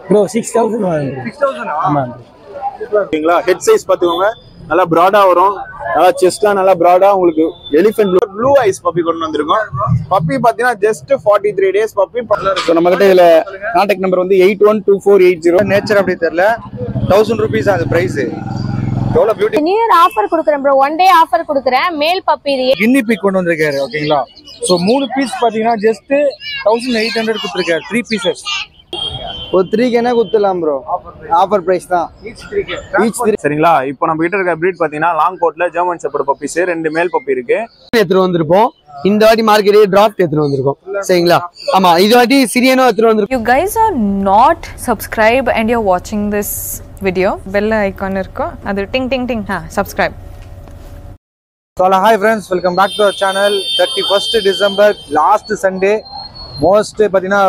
Bro, 6,000. 6,000. ஆமா. ஓகேங்களா? Head size பாத்துக்கோங்க. நல்லா பிராடா வரும். நல்லா செஸ்ட்லாம் நல்லா பிராடா உங்களுக்கு எலிஃபென்ட் ப்ளூ ஐஸ் பப்பி கொண்டு வந்திருக்கோம். பப்பி பாத்தீங்கன்னா ஜஸ்ட் 43 டேஸ் பப்பி. சோ நம்ம கிட்ட இதுல கான்டாக்ட் நம்பர் வந்து 812480. நேச்சர் அப்படி தெரியல. 1000 rupees அது பிரைஸ். எவ்வளவு பியூட்டி. நியூ இயர் ஆஃபர் கொடுக்குறேன் ப்ரோ. 1 டே ஆஃபர் கொடுக்குறேன். மேல் பப்பி இது. கின்னி பிக் கொண்டு வந்திருக்காரு. ஓகேங்களா? சோ 3 பீஸ் பாத்தீங்கன்னா ஜஸ்ட் 1800 கொடுத்திருக்காரு. 3 பீசஸ். ஒரு 3K குத்துலாம் ப்ரோ. ஆஃபர் பிரைஸ் தான். ஈச் 3. சரிங்களா? இப்போ நம்ம கிட்ட இருக்க பிரீட் பாத்தீங்கன்னா லாங் கோட்ல German shepherd puppies 2 male puppy இருக்கு. எடுத்துட்டு வந்திருப்போம். இந்த வாட்டி மார்க்கெட்டே டிராஃப்ட் எடுத்துட்டு வந்திருக்கோம். சரிங்களா? ஆமா, இந்த வாட்டி சிரியனோ எடுத்துட்டு வந்திருக்கோம். You guys are not subscribed and you're watching this video. Bell icon irko adu ting ting ting subscribe. So hi friends, welcome back to our channel. 31st December last Sunday. Most பார்த்தீங்கன்னா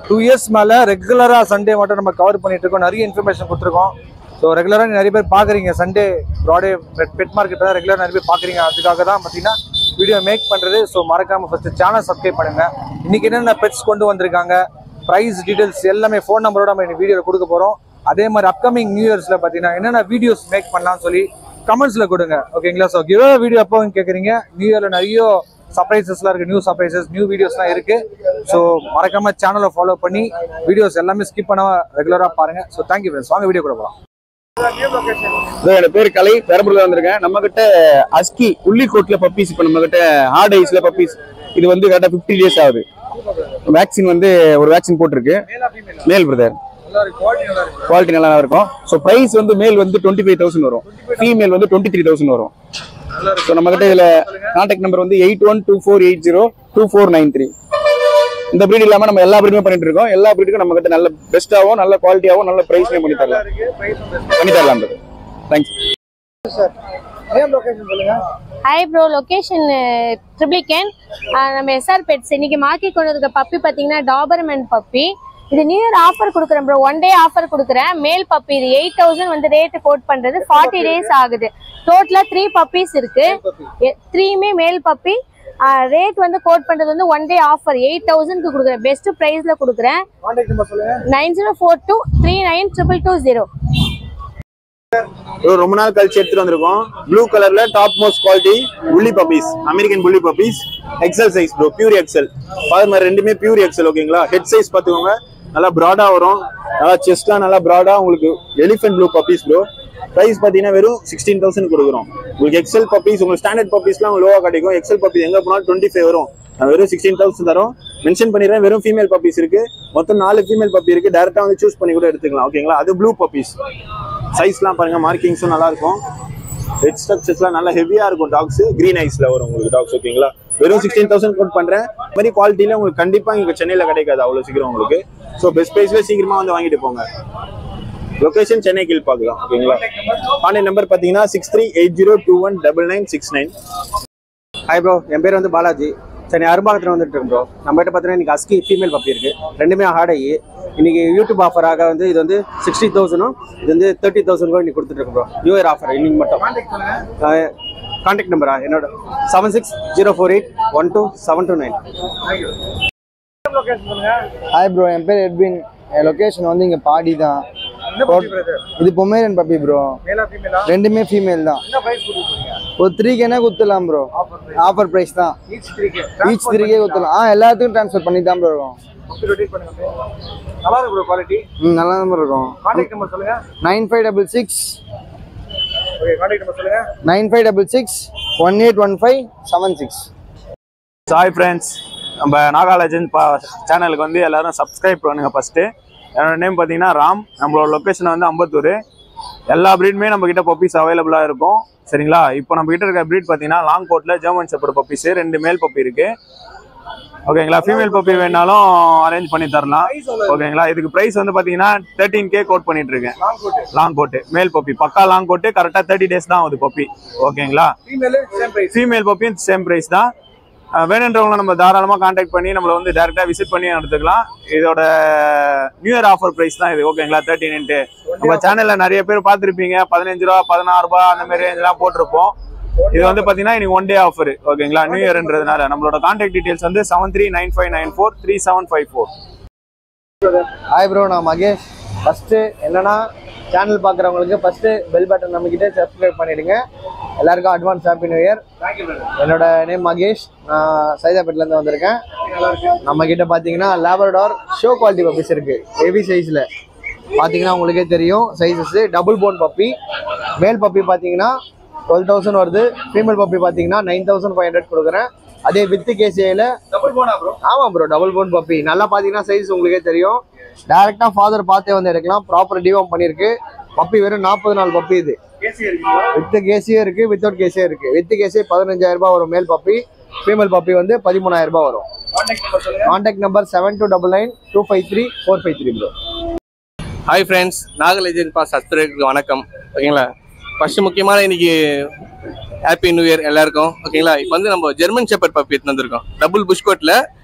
2 years மேலே ரெகுலராக Sunday மட்டும் நம்ம cover பண்ணிட்டு இருக்கோம். நிறைய information கொடுத்துருக்கோம். So ரெகுலராக நிறைய பேர் பார்க்குறீங்க. சண்டே ப்ராடே பெட் மார்க்கெட் தான் ரெகுலராக நிறைய பேர் பார்க்குறீங்க. அதுக்காக தான் பார்த்தீங்கன்னா வீடியோ மேக் பண்ணுறது. ஸோ மறக்காமல் ஃபஸ்ட்டு சேனல் சப்ஸ்கிரைப் பண்ணுங்கள். இன்றைக்கி என்னென்ன பெட்ஸ் கொண்டு வந்திருக்காங்க, ப்ரைஸ் டீட்டெயில்ஸ் எல்லாமே ஃபோன் நம்பரோட நம்ம இன்னைக்கு வீடியோவில் கொடுக்க போகிறோம். அதே மாதிரி அப்கமிங் நியூ இயர்ஸில் பார்த்தீங்கன்னா என்னென்ன வீடியோஸ் மேக் பண்ணலாம்னு சொல்லி கமெண்ட்ஸில் கொடுங்க. ஓகேங்களா? ஸோ கிவ் வீடியோ எப்போ கேட்குறீங்க. நியூ இயரில் நிறைய சர்ப்ரைசஸ்லாம் இருக்குது. நியூ சர்ப்ரைசஸ், நியூ வீடியோஸ்லாம் இருக்குது. ஸோ மறக்காமல் சேனலை ஃபாலோ பண்ணி வீடியோஸ் எல்லாமே ஸ்கிப் பண்ண ரெகுலராக பாருங்கள். So thank you friends. வாங்க வீடியோ கூட போகலாம். என்னோட பேர் கலை, பெரம்பலூர்ல வந்திருக்கேன். நம்ம கிட்ட அஸ்கி உள்ளிக்கோட்ல பப்பீஸ். இப்போ நம்ம கிட்ட ஹார்ட் ஐஸ்ல பப்பீஸ். இது வந்து கரெக்டாக 50 days ஆகுது. வேக்சின் வந்து ஒரு வேக்சின் போட்டிருக்கு. மேல் பிரதர் குவாலிட்டி நல்லா இருக்கும். ஸோ ப்ரைஸ் வந்து மேல் வந்து 25,000 வரும். ஃபீமேல் வந்து 23,000 வரும். ஸோ நம்ம கிட்ட இதுல கான்டாக்ட் நம்பர் வந்து 8124802493. இந்த பிரீட் இல்லாம நம்ம எல்லா பிரீடுமே பண்ணிட்டு இருக்கோம். எல்லா பிரீடுக்கும் நம்ம கிட்ட நல்ல பெஸ்டாவும் நல்ல குவாலிட்டியாவும் நல்ல பிரைஸ்லயும் பண்ணி தரலாம். Thanks. Hi bro, location Triplicane. நம்ம எஸ்ஆர் பெட்ஸ். இன்னைக்கு மார்க்கெட் கொண்டு வந்திருக்க பப்பி பார்த்தீங்கன்னா டாபர்மேன் பப்பி. இது நியூ இயர் ஆஃபர் கொடுக்குறேன் ப்ரோ. 1 டே ஆஃபர் கொடுக்குறேன். மேல் பப்பி இது 8,000 வந்து ரேட்டு கோட் பண்றது. 40 டேஸ் ஆகுது. டோட்டலா 3 பப்பீஸ் இருக்கு. 3மே மேல் பப்பி. ரேட் வந்து கோட் பண்றது வந்து 1 டே ஆஃபர் 8,000க்கு கொடுக்குறேன். பெஸ்ட் பிரைஸ்ல கொடுக்குறேன். 9042392220. ரொம்ப நாள் கழிச்சு எடுத்துட்டு வந்திருக்கோம். ப்ளூ கலர்ல டாப் மோஸ்ட் குவாலிட்டி புள்ளி பப்பீஸ், அமெரிக்கன் புள்ளி puppies. XL size bro, pure XL. பாருங்க ரெண்டுமே பியூர் எக்ஸல். ஓகேங்களா? ஹெட் சைஸ் பாத்துக்கோங்க. நல்லா பிராடா வரும். நல்லா செஸ்ட்லாம் நல்லா பிராடா உங்களுக்கு elephant blue puppies bro. Price பாத்தீங்கன்னா வெறும் 16,000 கொடுக்குறோம். உங்களுக்கு எக்ஸல் பப்பீஸ், உங்களுக்கு ஸ்டாண்டர்ட் பப்பீஸ்லாம் லோவா கிடைக்கும். எக்ஸல் பப்பீஸ் எங்க போனாலும் 25 வரும். வெறும் 16,000 தரும். மென்ஷன் பண்ணிடுறேன். வெறும் ஃபீமேல் பப்பீஸ் இருக்கு. மொத்தம் 4 ஃபீமேல் பப்பி இருக்கு. டேரக்டா வந்து சூஸ் பண்ணி கூட எடுத்துக்கலாம். ஓகேங்களா? அது ப்ளூ பப்பீஸ். சைஸ்லாம் பாருங்க, மார்க்கிங்ஸும் நல்லா இருக்கும். ஹெட் ஸ்ட்ரக்சர்ஸ்லாம் நல்லா ஹெவியா இருக்கும். டாக்ஸ் கிரீன் ஐஸ்ல வரும் உங்களுக்கு டாக்ஸ். ஓகேங்களா? வெறும் 16,000 கோட் பண்றேன். இந்த மாதிரி குவாலிட்டியில உங்களுக்கு கண்டிப்பா இங்க சென்னையில கிடைக்காது அவ்வளவு சீக்கிரம் உங்களுக்கு. ஸோ பெஸ்ட் பிரைஸ்ல சீக்கிரமா வந்து வாங்கிட்டு போங்க. லொகேஷன் சென்னை கீழ்பாக்கலாம். ஓகேங்களா? கான்டாக்ட் நம்பர் பாத்தீங்கன்னா 6380219969. ஹாய் ப்ரோ, என் பேர் வந்து பாலாஜி. சரி, அரும்பாக்கத்தில் வந்துட்டு இருக்கோம் ப்ரோ. நம்ம கிட்ட பார்த்தீங்கன்னா இன்னைக்கு அஸ்கி ஃபீமேல் பப்பி இருக்கு. ரெண்டுமே ஹார்ட் ஐ. இன்னைக்கு யூடியூப் ஆஃபராக வந்து இது வந்து 60,000, இது வந்து 30,000 கூட இன்னைக்கு கொடுத்துட்டு இருக்கோம் ப்ரோ. நியூ இயர் ஆஃபர் இன்னைக்கு மட்டும். கான்டாக்ட் நம்பரா என்னோட 7604812729. ஹாய் ப்ரோ, என் பேர் எட்வின். என் லொகேஷன் வந்து இங்கே பாடி தான். இது பொமேரியன் பப்பி ப்ரோ. ரெண்டுமே ஃபீமேல் தான். ஒரு 3K குத்துலாம் ப்ரோ. ஆஃபர் பிரைஸ் தான். Each 3K குத்துலாம். எல்லாத்துக்கும் ட்ரான்ஸ்ஃபர் பண்ணி தான் ப்ரோ இருக்கும். நல்லா இருக்கு ப்ரோ குவாலிட்டி. நல்லா தான் இருக்கும். கான்டாக்ட் நம்பர் சொல்லுங்க. 9566. ஓகே, கான்டாக்ட் நம்பர் சொல்லுங்க. 9566181576. ஹாய் ஃப்ரெண்ட்ஸ், நம்ம நாகாலஜன் சேனலுக்கு வந்து எல்லாரும் சப்ஸ்கிரைப் பண்ணுங்க ஃபர்ஸ்ட். என்னோட நேம் பார்த்தீங்கன்னா ராம். நம்மளோட லொக்கேஷன் வந்து அம்பத்தூர். எல்லா ப்ரீடுமே நம்ம கிட்ட பப்பீஸ் அவைலபிளாக இருக்கும். சரிங்களா? இப்போ நம்ம கிட்ட இருக்க ப்ரீட் பார்த்தீங்கன்னா லாங் கோட்ல German shepherd puppies 2 male puppy இருக்கு. ஓகேங்களா? ஃபீமேல் பப்பி வேணாலும் அரேஞ்ச் பண்ணி தரலாம். ஓகேங்களா? இதுக்கு பிரைஸ் வந்து பார்த்தீங்கன்னா 13K கோட் பண்ணிட்டு இருக்கேன். லாங் கோட்டு மேல் பப்பி, பக்கா லாங் கோட்டு. கரெக்டாக 30 டேஸ் தான் ஆகுது பப்பி. ஓகேங்களா? ஃபீமேல் பப்பியும் சேம் பிரைஸ் தான். வேணுன்றவங்களை நம்ம தாராளமாக கான்டாக்ட் பண்ணி நம்மளை வந்து டேரெக்டாக விசிட் பண்ணி எடுத்துக்கலாம். இதோட நியூ இயர் ஆஃபர் ப்ரைஸ் தான் இது. ஓகேங்களா? 13. நம்ம சேனலில் நிறைய பேர் பார்த்துருப்பீங்க. 15 ரூபா 16 ரூபா அந்த மாதிரி ரேஞ்செலாம் போட்டிருப்போம். இது வந்து பார்த்தீங்கன்னா இன்னைக்கு 1 டே ஆஃபர். ஓகேங்களா? நியூ இயர்ன்றதுனால நம்மளோட கான்டாக்ட் டீடைல்ஸ் வந்து 7395943754. ஹாய் ப்ரோ, நான் மகேஷ். ஃபஸ்ட்டு என்னன்னா, சேனல் பார்க்குறவங்களுக்கு ஃபஸ்ட்டு பெல் பட்டன் நம்மக்கிட்ட சப்ஸ்கிரைப் பண்ணிவிடுங்க. எல்லாருக்கும் அட்வான்ஸ் ஹாப்பி நியூ இயர். என்னோட நேம் மகேஷ். நான் சைதாப்பேட்டிலேருந்து வந்திருக்கேன். நம்மக்கிட்ட பார்த்தீங்கன்னா லேபரடார் ஷோ குவாலிட்டி பப்பீஸ் இருக்குது. ஹெவி சைஸில் பார்த்தீங்கன்னா உங்களுக்கே தெரியும் sizes. Double phone puppy. Male puppy பார்த்தீங்கன்னா 12,000 வருது. ஃபீமேல் பப்பி பார்த்தீங்கன்னா 9,500 கொடுக்குறேன். அதே வித் கேசியில் டபுள் போனா ப்ரோ? ஆமாம் ப்ரோ, டபுள் போன் பப்பி. நல்லா பார்த்தீங்கன்னா சைஸ் உங்களுக்கே தெரியும். டேரெக்டாக ஃபாதர் பார்த்தே வந்து எடுக்கலாம். ப்ராப்பர் டிவார்ம் பண்ணியிருக்கு. பப்பி வெறும் 40 நாள் பப்பி. இது வித் கேசியே இருக்குது, வித்தவுட் கேசியே இருக்குது. வித் கேசியே 15,000 ரூபாய் வரும் மேல் பப்பி. ஃபீமேல் பப்பி வந்து 13,000 ரூபாய் வரும். Contact number 7299253453 bro. Hi friends, நாகலெஜெண்ட் பாஸ் சப்ஸ்கிரைபருக்கு வணக்கம். ஓகேங்களா, ஃபர்ஸ்ட் முக்கியமான இன்னைக்கு ஹாப்பி நியூ இயர் எல்லாருக்கும். ஓகேங்களா, இப்போ வந்து நம்ம ஜெர்மன் ஷெப்பர்ட் பப்பி எடுத்து வந்திருக்கோம். டபுள் புஷ்கோட்டில்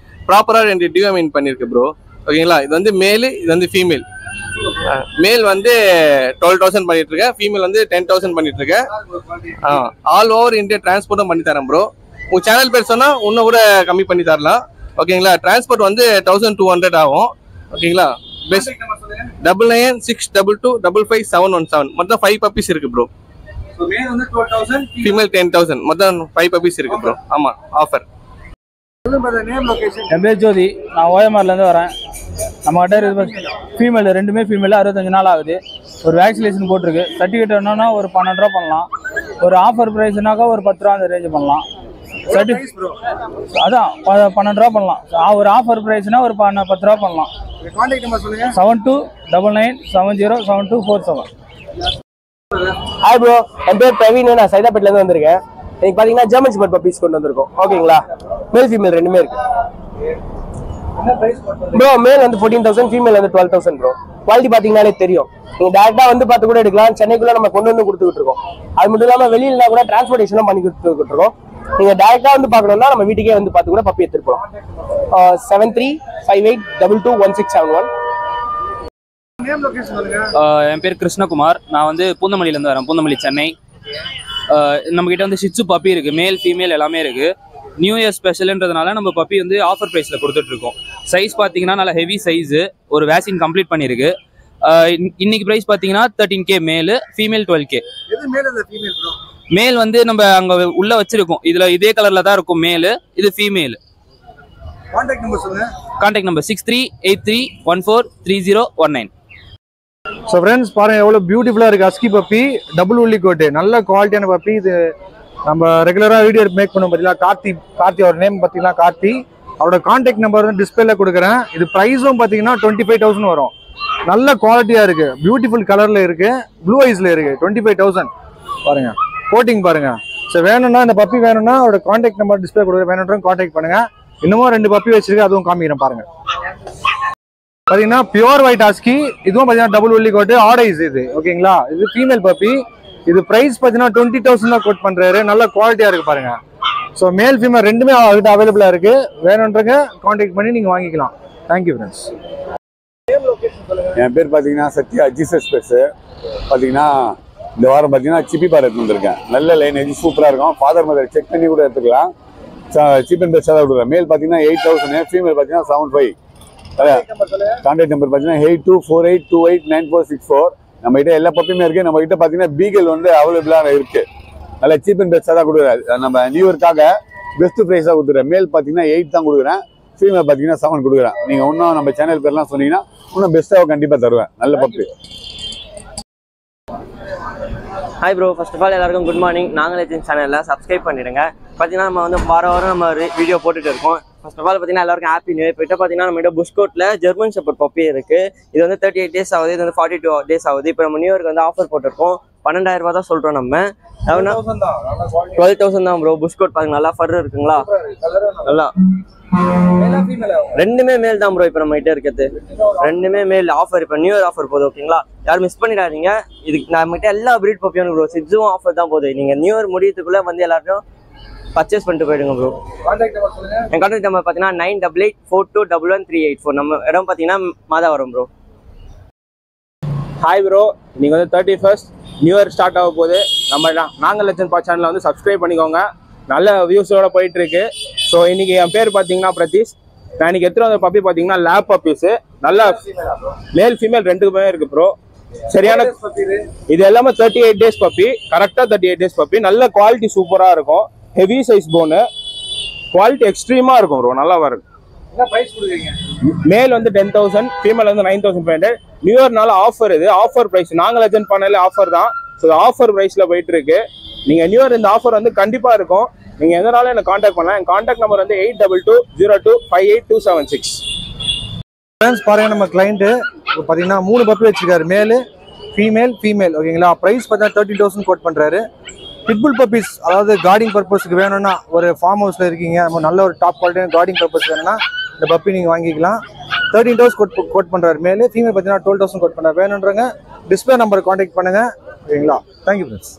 ப்ராப்பராக 2 டிவாமின் பண்ணியிருக்கு ப்ரோ. ஓகேங்களா, இது வந்து மேலு, இது வந்து ஃபீமேல். மேல் வந்து 12,000 பண்ணிட்டு இருக்கேன், ஃபீமேல் வந்து 10,000 பண்ணிட்டு இருக்கேன். ஆல் ஓவர் இந்தியா டிரான்ஸ்போர்ட்டும் பண்ணி தரேன் ப்ரோ. உங்கள் சேனல் பேர் சொன்னால் இன்னும் கூட கம்மி பண்ணி தரலாம். ஓகேங்களா, டிரான்ஸ்போர்ட் வந்து 1200 ஆகும். ஓகேங்களா, பெஸ்ட் 999622555717. மொத்தம் 5 பப்பீஸ் இருக்கு ப்ரோ. ஃபீமேல் 10,000, மொத்தம் 5 பப்பீஸ் இருக்கு ப்ரோ. ஆமாம், ஆஃபர். என் பேர் ஜோதி. நான் ஓஎம்ஆர்லேருந்து வரேன். நம்மகிட்ட ஃபீமேல், ரெண்டுமே ஃபீமேல். 65 நாள் ஆகுது. ஒரு வேக்சினேஷன் போட்டிருக்கு. சர்டிஃபிகேட் வேணும்னா ஒரு 12 ரூபா பண்ணலாம். ஒரு ஆஃபர் ப்ரைஸ்னாக்கா ஒரு 10 ரூபா அந்த ரேஞ்சு பண்ணலாம். அதான் 12 ரூபா பண்ணலாம். ஒரு ஆஃபர் ப்ரைஸ்னா ஒரு 10 ரூபா பண்ணலாம். 7299707247. ஹாய் ப்ரோ, என் பேர் பிரவீன். நான் சைதாப்பேட்டிலேருந்து வந்திருக்கேன். இன்னைக்கு பார்த்தீங்கன்னா ஜெர்மன் ஷெப்பர்ட் பப்பீஸ் கொண்டு வந்திருக்கோம். ஓகேங்களா, மேல் ஃபீமேல் ரெண்டுமே இருக்கு ப்ரோ. மேல் வந்து 14,000, ஃபீமேல் வந்து 12,000 ப்ரோ. குவாலிட்டி பார்த்தீங்கன்னாலே தெரியும். நீங்கள் டேரெக்டாக வந்து பார்த்து கூட எடுக்கலாம். சென்னைக்குள்ளே நம்ம கொண்டு வந்து கொடுத்துக்கிட்டு இருக்கோம். அது மட்டும் இல்லாமல் வெளியிலனா கூட டிரான்ஸ்போர்ட்டேஷனும் பண்ணி கொடுத்துக்கிட்டு இருக்கோம். நீங்கள் டேரெக்டாக வந்து பார்க்கணும்னா நம்ம வீட்டுக்கே வந்து பார்த்து கூட பப்பி எடுத்துட்டு போகலாம். 7358221671. என் பேர் கிருஷ்ணகுமார். நான் வந்து பூந்தமல்லியிலேருந்து வரேன். பூந்தமல்லி, சென்னை. நம்மக்கிட்ட வந்து ஷிட்சு பப்பி இருக்குது. மேல் ஃபீமேல் எல்லாமே இருக்குது. நியூ இயர் ஸ்பெஷல்ன்றதுனால நம்ம பப்பி வந்து ஆஃபர் ப்ரைஸில் கொடுத்துட்ருக்கோம். சைஸ் பார்த்தீங்கன்னா நல்லா ஹெவி சைஸு. ஒரு வேக்சின் கம்ப்ளீட் பண்ணியிருக்கு. இன்னைக்கு ப்ரைஸ் பார்த்தீங்கன்னா 13K மேலு, ஃபீமேல் 12K. மேல் வந்து நம்ம அங்கே உள்ளே வச்சுருக்கோம். இதில் இதே கலரில் தான் இருக்கும் மேலு. இது female. Contact number 6383143019. So friends பாருங்கள் எவ்வளோ பியூட்டிஃபுல்லாக இருக்குது ஹஸ்கி பப்பி. டபுள் உள்ளி கோட்டு, நல்ல குவாலிட்டியான பப்பி. இது நம்ம ரெகுலராக வீடியோ மேக் பண்ணுவோம் பார்த்தீங்களா, கார்த்தி அவர் நேம் பார்த்தீங்கன்னா கார்த்தி. அவரோட கான்டாக்ட் நம்பர் வந்து டிஸ்பிளேல கொடுக்குறேன். இது ப்ரைஸும் பார்த்தீங்கன்னா 25,000 வரும். நல்ல குவாலிட்டியாக இருக்குது. பியூட்டிஃபுல் கலரில் இருக்குது, ப்ளூ ஐஸில் இருக்குது. 25,000 பாருங்கள். கோட்டிங் பாருங்கள். ஸோ வேணும்னா இந்த பப்பி வேணும்னா அவரோட கான்டாக்ட் நம்பர் டிஸ்பிளே கொடுக்குறேன். வேணுன்றவங்க கான்டாக்ட் பண்ணுங்கள். இன்னமும் 2 பப்பி வச்சிருக்கு, அதுவும் காமிக்கிறேன் பாருங்கள். பார்த்தீங்கன்னா பியூர் ஒயிட் ஹஸ்கி. இதுவும் பார்த்தீங்கன்னா டபுள் உள்ளி கோட்டு, ஆடைஸ் இது. ஓகேங்களா, இது ஃபீமேல் பப்பி. இது ப்ரைஸ் பார்த்தீங்கன்னா 20,000 தான் கோட் பண்ணுறாரு. நல்ல குவாலிட்டியாக இருக்குது பாருங்கள். ஸோ மேல் ஃபீமேல் ரெண்டுமே அவர்கிட்ட அவைலபிளாக இருக்குது. வேணுன்றங்க கான்டாக்ட் பண்ணி நீங்கள் வாங்கிக்கலாம். Thank you friends. என் பேர் பார்த்தீங்கன்னா சத்யா ஜீசஸ் பெட்ஸு. பார்த்தீங்கன்னா இந்த வாரம் பார்த்தீங்கன்னா சிப்பி பார் எடுத்து வந்திருக்கேன். நல்ல லைனேஜ் சூப்பராக இருக்கும். ஃபாதர் மதர் செக் பண்ணி கூட எடுத்துக்கலாம். சீப் அண்ட் பெஸ்ட்டாக தான் கொடுக்குறேன். மேல் பார்த்தீங்கன்னா 8,000, ஃபீமேல் பார்த்தீங்கன்னா 75. கான்டாக்ட் நம்பர் பார்த்தீங்கன்னா 8248289464. நம்ம கிட்ட எல்லா பப்பியுமே இருக்கு. நம்ம கிட்ட பார்த்தீங்கன்னா பீகல் வந்து அவைலபிளாக இருக்கு. நல்ல சீப் அண்ட் பெஸ்ட்டாக தான் கொடுக்குறேன். நம்ம நியூ இயர்க்காக பெஸ்ட் ப்ரைஸாக கொடுத்துறேன். மேல் பார்த்தீங்கன்னா 8 தான் கொடுக்குறேன், ஃபீமேல் பார்த்தீங்கன்னா 7 கொடுக்குறேன். நீங்கள் இன்னும் நம்ம சேனல் பேர்லாம் சொன்னீங்கன்னா இன்னும் பெஸ்ட்டாக கண்டிப்பாக தருவேன். நல்ல puppy. Hi bro, first of all எல்லாருக்கும் குட் மார்னிங். நாகலெஜெண்ட் சேனலில் சப்ஸ்கிரைப் பண்ணிடுங்க. பார்த்தீங்கன்னா நம்ம வந்து வாரம் நம்ம வீடியோ போட்டுட்டு இருக்கோம். ஃபர்ஸ்ட் ஆஃப் ஆல் பார்த்தீங்கன்னா எல்லாருக்கும் ஹாப்பி நியூ இயர். இப்போ பார்த்தீங்கன்னா நம்ம புஷ்கோட்டில் ஜெர்மன் ஷெப்பர்ட் பப்பி இருக்குது. இது வந்து 38 days ஆகுது. இது வந்து 42 days ஆகுது. இப்போ நம்ம நியூ இயருக்கு வந்து ஆஃபர் போட்டிருக்கோம். 12,000 ரூபா தான் சொல்கிறோம். நம்ம 12,000 தான் ப்ரோ. புஷ்கோட் பாருங்க, நல்லா ஃபர் இருக்குங்களா, நல்லா. ரெண்டுமே மேல் தான் ப்ரோ. இப்போ நம்ம கிட்ட இருக்கிறது ரெண்டுமே மேல். ஆஃபர் இப்போ நியூ இயர் ஆஃபர் போகுது. ஓகேங்களா, யாரும் மிஸ் பண்ணிடாதீங்க. இதுக்கு நம்ம கிட்ட எல்லா பிரீட் பப்பியும் ப்ரோ. சிட்ஸும் ஆஃபர் தான் போகுது. நீங்கள் நியூ இயர் முடியறதுக்குள்ளே வந்து எல்லாரும் பர்ச்சேஸ் பண்ணிட்டு போயிடுங்க ப்ரோ. என் கான்டாக்ட் நம்பர் பார்த்தீங்கன்னா 9884211384. நம்ம இடம் பார்த்தீங்கன்னா மாதாவரம் ப்ரோ. ஹாய் ப்ரோ, இன்னைக்கு வந்து 31st நியூ இயர் ஸ்டார்ட் ஆக போகுது. நம்ம நாகலெஜெண்ட் பா சேனலை வந்து சப்ஸ்கிரைப் பண்ணிக்கோங்க. நல்ல வியூஸோட போயிட்டு இருக்கு. ஸோ இன்னைக்கு என் பேர் பார்த்தீங்கன்னா பிரதீஷ். நான் இன்னைக்கு எடுத்துகிட்டு வந்த பப்பி பார்த்தீங்கன்னா லேப் பப்பீஸு. நல்ல மேல் ஃபீமேல் ரெண்டுக்குமே இருக்கு ப்ரோ. சரியான இது எல்லாமே 38 days பப்பி, கரெக்டா 38 days பப்பி. நல்ல குவாலிட்டி சூப்பரா இருக்கும். ஹெவி சைஸ் போனு, குவாலிட்டி எக்ஸ்ட்ரீமா இருக்கும் ப்ரோ, நல்லா வரும். மேல் வந்து 10,000, ஃபீமேல் வந்து 9,500. நியூ இயர்னால ஆஃபர், இது ஆஃபர் பிரைஸ். நாங்க லெஜெண்ட் பண்ணல ஆஃபர் தான். ஸோ ஆஃபர் பிரைஸ்ல போயிட்டு இருக்கு. நீங்க நியூ இயர் இந்த ஆஃபர் வந்து கண்டிப்பா இருக்கும். நீங்க எதனால என்ன கான்டாக்ட் பண்ணலாம். என் கான்டாக்ட் நம்பர் வந்து 8220258276. பாருங்க நம்ம கிளைண்ட் பாத்தீங்கன்னா 3 பப்பி வச்சிருக்காரு, மேலு ஃபீமேல் ஓகேங்களா. பிரைஸ் பார்த்தீங்கன்னா 13,000 கோட் பண்றாரு. பிட்புல் பப்பீஸ், அதாவது கார்டிங் பர்பஸ்க்கு வேணும்னா, ஒரு ஃபார்ம் ஹவுஸ்ல இருக்கீங்க, நம்ம நல்ல ஒரு டாப் குவாலிட்டியான கார்டிங் பர்பஸ் வேணும்னா இந்த பப்பி நீங்க வாங்கிக்கலாம். 13,000 கோட் பண்றாரு மேலு. ஃபீமேல் பார்த்தீங்கன்னா 12,000 கோட் பண்றாரு. வேணுன்றங்க டிஸ்பிளே நம்பர் கான்டாக்ட் பண்ணுங்க ஓகேங்களா. Thank you friends.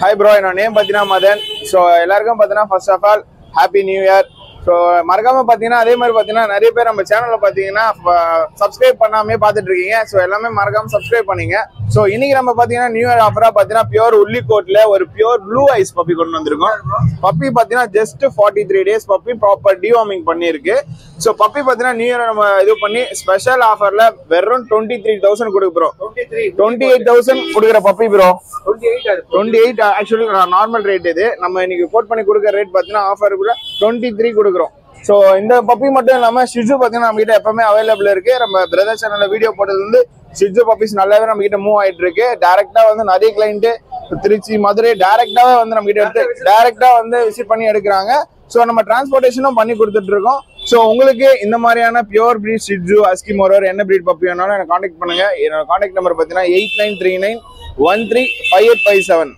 ஹாய் ப்ரோ, என்னோட நேம் பார்த்தீங்கன்னா மதன். ஸோ எல்லாருக்கும் பார்த்தீங்கன்னா first of all happy new year. So மறக்காம பார்த்தீங்கன்னா அதே மாதிரி பார்த்தீங்கன்னா நிறைய பேர் நம்ம சேனலில் பார்த்தீங்கன்னா சப்ஸ்கிரைப் பண்ணாமே பார்த்துட்டு இருக்கீங்க. ஸோ எல்லாமே மறக்காம சப்ஸ்கிரைப் பண்ணீங்க. ஸோ இன்னைக்கு நம்ம பார்த்தீங்கன்னா நியூ இயர் ஆஃபராக பார்த்தீங்கன்னா பியூர் உள்ளிக்கோட்டில் ஒரு பியூர் ப்ளூ ஐஸ் பப்பி கொண்டு வந்திருக்கோம். பப்பி பார்த்தீங்கன்னா just 43 days puppy, proper deworming பண்ணியிருக்கு. ஸோ பப்பி பார்த்தீங்கன்னா நியூ இயர் நம்ம இது பண்ணி ஸ்பெஷல் ஆஃபரில் வெறும் 23,000 கொடுக்குறோம். 28,000 கொடுக்குற puppy bro. 28 actually normal rate. இது நம்ம இன்னைக்கு கோட் பண்ணி கொடுக்குற ரேட் பார்த்தீங்கன்னா ஆஃபர் 23 கொடுக்குறோம். ஸோ இந்த பப்பி மட்டும் இல்லாமல் ஷிட்ஜு பார்த்தீங்கன்னா நம்ம கிட்ட எப்பவுமே அவைலபிள் இருக்கு. நம்ம பிரதர் சேனல்ல வீடியோ போட்டது வந்து ஷிட்ஜு பப்பீஸ் நல்லாவே நம்ம கிட்ட மூவ் ஆயிட்டு இருக்கு. டைரக்டா வந்து நிறைய கிளைண்ட் திருச்சி, மதுரை டைரக்டாவே வந்து நம்ம கிட்ட எடுத்து டைரக்டா வந்து விசிட் பண்ணி எடுக்கிறாங்க. ஸோ நம்ம டிரான்ஸ்போர்டேஷனும் பண்ணி கொடுத்துட்டு இருக்கோம். ஸோ உங்களுக்கு இந்த மாதிரியான பியூர் பிரீட் ஷிட்ஜு, ஹஸ்கி மோரர் என்ன பிரீட் பப்பி வேணாலும் எனக்கு கான்டாக்ட் பண்ணுங்க. என்னோட கான்டாக்ட் நம்பர் பார்த்தீங்கன்னா 8939135857.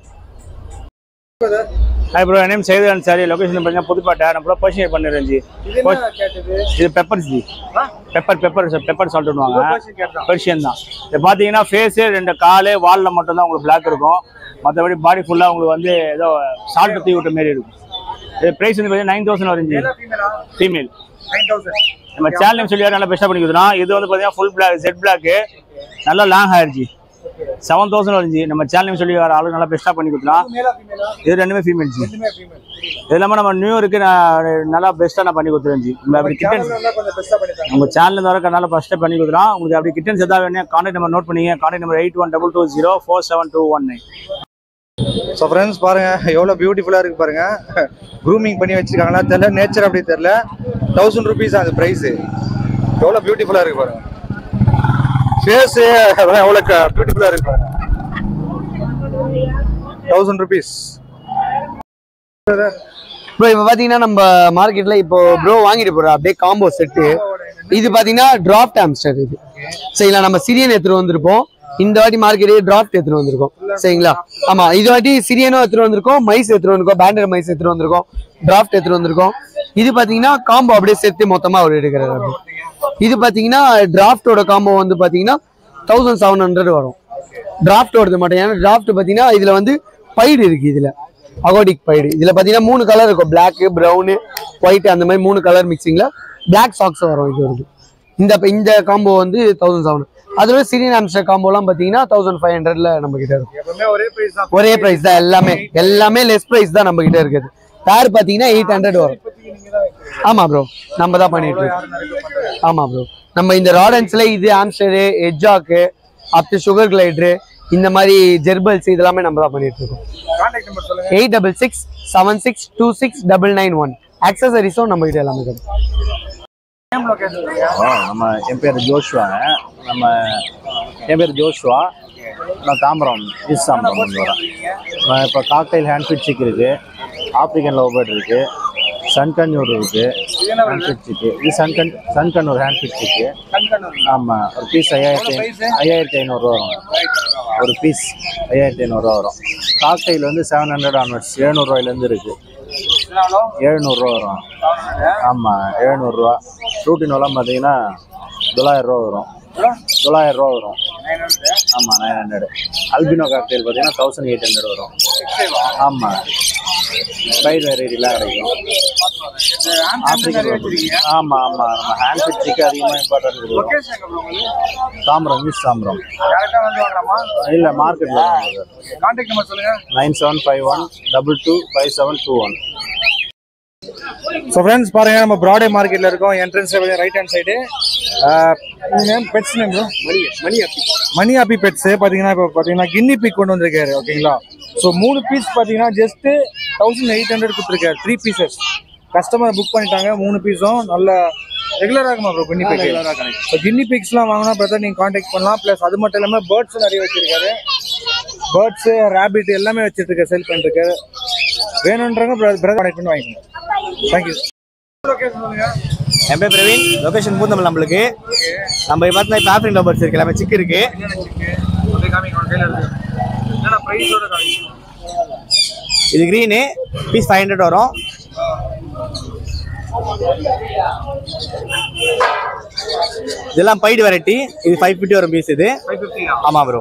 ஹாய் ப்ரோ, என் நேம் சேது அன்சாரி. லொகேஷன் பார்த்தீங்கன்னா புதுப்பாட்டை. நம்ம பர்ஷியன் பண்ணிருந்துச்சு. இது பெப்பர் ஜி, பெப்பர் சால்ட்டுவாங்க, பர்ஷியன் தான். இது பார்த்தீங்கன்னா ஃபேஸு, 2 காலு, வாலில் மட்டும்தான் உங்களுக்கு பிளாக் இருக்கும். மற்றபடி பாடி ஃபுல்லாக உங்களுக்கு வந்து ஏதோ சால்ட் தூவி விட்ட மாரி இருக்கும். இது ப்ரைஸ் வந்து பார்த்தீங்கன்னா 9,000 வருஞ்சி. ஃபீமேல் 9,000. நம்ம சேனல் சொல்லி நல்லா பெஸ்ட்டாக பண்ணி கொடுத்துறோம். இது வந்து பார்த்தீங்கன்னா ஃபுல் பிளாக், ஜெட் பிளாக்கு, நல்லா லாங் ஆயிடுச்சு. 7,000 வருஞ்சி. நம்ம சேனல் சொல்லி வர ஆளு நல்லா பெஸ்ட்டாக பண்ணி கொடுத்துறோம். இது ரெண்டுமே ஃபீமேல் ஜி. இது இல்லாமல் நம்ம நியூ இயருக்கு நல்லா பெஸ்ட்டாக நான் பண்ணி கொடுத்துருவேன் ஜி. அப்படி கிட்டன்ஸ் உங்கள் சேனல் வர நல்லா பெஸ்ட்டாக பண்ணி கொடுத்துறோம். உங்களுக்கு அப்படி கிட்டன்ஸ் எதாவது வேணும் கான்டாக்ட் நம்பர் நோட் பண்ணிங்க. Contact number 8122047219. ஸோ ஃப்ரெண்ட்ஸ் பாருங்க எவ்வளோ பியூட்டிஃபுல்லாக இருக்கு பாருங்க. க்ரூமிங் பண்ணி வச்சிருக்காங்களா தெரியல, நேச்சர் அப்படி தெரியல. 1000 rupees அது ப்ரைஸு. எவ்வளோ பியூட்டிஃபுல்லாக இருக்கு பாருங்க. ஃபேஸு அதெல்லாம் எவ்வளோ பியூட்டிஃபுல்லாக இருக்கு பாருங்க. 1000 rupees. ப்ரோ இப்போ பார்த்தீங்கன்னா நம்ம மார்க்கெட்டில் இப்போ ப்ரோ வாங்கிட்டு போகிறோம் அப்படியே காம்போ செட்டு. இது பார்த்தீங்கன்னா டிராஃப்ட் ஆம்ஸ்டர். இது சரிங்களா, நம்ம சிரியன் எடுத்துகிட்டு வந்திருப்போம். இந்த வாட்டி மார்க்கெட்டே டிராஃப்ட் எடுத்துகிட்டு வந்திருக்கோம் சரிங்களா. ஆமாம், இது வாட்டி சிரியனும் எடுத்துகிட்டு வந்திருக்கோம், மைஸ் எடுத்துகிட்டு வந்திருக்கோம், பேண்டர் மைஸ் எடுத்துகிட்டு வந்திருக்கோம், டிராஃப்ட் எடுத்துகிட்டு வந்திருக்கோம். இது பார்த்தீங்கன்னா காம்போ அப்படியே சேர்த்து மொத்தமாக அவர் எடுக்கிறாரு. இது பார்த்தீங்கன்னா டிராஃப்டோட காம்போ வந்து பார்த்தீங்கன்னா 1700 வரும். டிராஃப்டோடது மட்டும். ஏன்னா டிராஃப்ட் பார்த்தீங்கன்னா இதில் வந்து பைடு இருக்குது. இதில் அகோடிக் பைடு. இதில் பார்த்தீங்கன்னா 3 கலர் இருக்கும், பிளாக்கு, ப்ரௌனு, ஒயிட், அந்த மாதிரி 3 கலர் மிக்சிங்கில் பிளாக் சாக்ஸ் வரும். இது வருது. இந்த காம்போ வந்து 1700. அதுவே சிரியன் ஆம்ஸ்டர் காம்போலாம் பார்த்தீங்கன்னா 1500ல நம்ம கிட்ட இருக்கும். ஒரே ப்ரைஸ் தான். எல்லாமே லெஸ் ப்ரைஸ் தான் நம்ம கிட்ட இருக்குது. பேர் பார்த்தீங்கன்னா 800 வரும். ஆமாம் ப்ரோ, நம்ம தான் பண்ணிட்டு இருக்கோம். ஆமாம் ப்ரோ, நம்ம இந்த ராடன்ஸ்ல இது ஆம்ஸ்டரு, எஜ்ஜாக்கு, அப்டு சுகர் கிளைடரு, இந்த மாதிரி ஜெர்பல்ஸ் இதெல்லாமே நம்ம தான் பண்ணிட்டு இருக்கோம். 8667626991. ஆக்சசரிஸும் நம்ம கிட்ட எல்லாமே கிடைக்கும். என் பேர் ஜோஷ்வாங்க. என் பேர் ஜோஷ்வா. நான் தாம்பரம், ஈஸ்ட் தாம்பரம் வரேன். இப்போ காக்டைல் ஹேண்ட்ஃபிட் சிக் இருக்குது, ஆப்ரிக்கன் லவ் பேர்ட் இருக்குது, சன்கன்யூர் இருக்குது, ஹேண்ட்ஃபிட் சிக்கு. இது சன்கன்யூர் ஹேண்ட்ஃபிட் சிக்கு. ஆமாம், ஒரு பீஸ் 5500 வரும். ஒரு பீஸ் 5500 வரும். காக்டைல் வந்து 700 ஆன்வர்ட்ஸ், 700 ரூபாயிலேருந்து இருக்குது. 700 ரூபா வரும். ஆமாம், 700 ரூபா. ரூட்டினோலாம் பார்த்தீங்கன்னா 900 ரூபா வரும். 900 ரூபா வரும். ஆமாம், 900. அல்பினோ காக்டெயில் பார்த்தீங்கன்னா 1800 வரும். ஆமாம், பயிர் வெரைட்டிலாம் கிடைக்கும். ஆமாம் ஆமாம், நம்ம ஹேண்ட் ஃபிட்ஸுக்கு அதிகமாக இம்பார்ட்டன்ட் கொடுக்கும். தாம்பரம், ஈஸ்ட் தாம்பரம். இல்லை, மார்க்கெட்டில். கான்டாக்ட் நம்பர் சொல்லுங்கள். 9751225721. ஸோ ஃப்ரெண்ட்ஸ் பாருங்க, நம்ம ப்ராடே மார்க்கெட்ல இருக்கோம். Entrance right hand side pets name bro Mani happy pets. பார்த்தீங்கன்னா இப்போ பார்த்தீங்கன்னா கின்னி பிக் கொண்டு வந்திருக்காரு. ஓகேங்களா? ஸோ 3 பீஸ் பார்த்தீங்கன்னா ஜஸ்ட் 1800 கொடுத்துருக்காரு. 3 பீசஸ் கஸ்டமர் புக் பண்ணிட்டாங்க. 3 பீஸும் நல்ல ரெகுலராக இருக்குமா bro guinea pig? So guinea பிக்ஸ்லாம் வாங்கினா பிரதர் நீங்கள் காண்டாக்ட் பண்ணலாம். ப்ளஸ் அது மட்டும் இல்லாமல் பேர்ட்ஸும் நிறைய வச்சிருக்காரு. பேர்ட்ஸு ரேபிட் எல்லாமே வச்சுட்டு சேல் பண்ணிருக்காரு. வேணுன்றவங்க பிரதர் காண்டாக்ட் பண்ணி வாங்கிக்கோங்க. தேங்க்யூ. என் பேர் பிரவீன். லொகேஷன் பூந்தமல்லி. நம்மளுக்கு நம்ம பார்த்தா இப்போ ஆஃப்ரின் லவர்ஸ் இருக்கு, எல்லாமே சிக்கு இருக்கு. இது கிரீனு பீஸ் 500 வரும். இதெல்லாம் பைடு வெரைட்டி. இது 550 வரும் பீஸ். இது ஆமாம் ப்ரோ.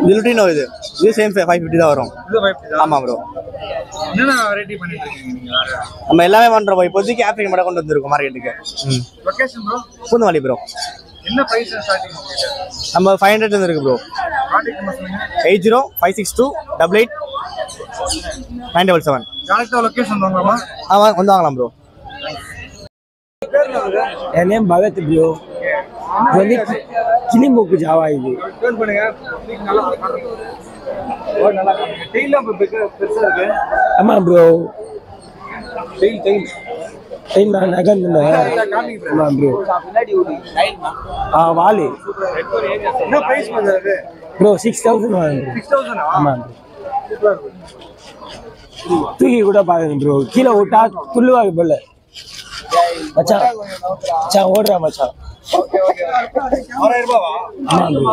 இது லுட்டினோ. இது சேம் 550 தான் வரும். ஆமாம் ப்ரோ. நம்ம எல்லாமே பண்றோம். இப்போதைக்கு ஆப்பிரிக்கன் மட்டும் கொண்டு வந்திருக்கோம் மார்க்கெட்டுக்கு. பூந்தமல்லி ப்ரோ. நம்ம 500 இருக்கு ப்ரோ. 8056288977. வந்து வாங்கலாம் ப்ரோ. என் நேம் பகத் ப்ரோ. இது வந்து கிளிமூக்கு ஜாவா. இது ஆமா ப்ரோ. வாலு ப்ரோ 6000. ஆமா தூக்கி கூட பாருங்க ப்ரோ. கீழே விட்டா துள்ளுவாங்க போல. மச்சான் மச்சான் ஓடுறா மச்சான். ஆமா ப்ரோ.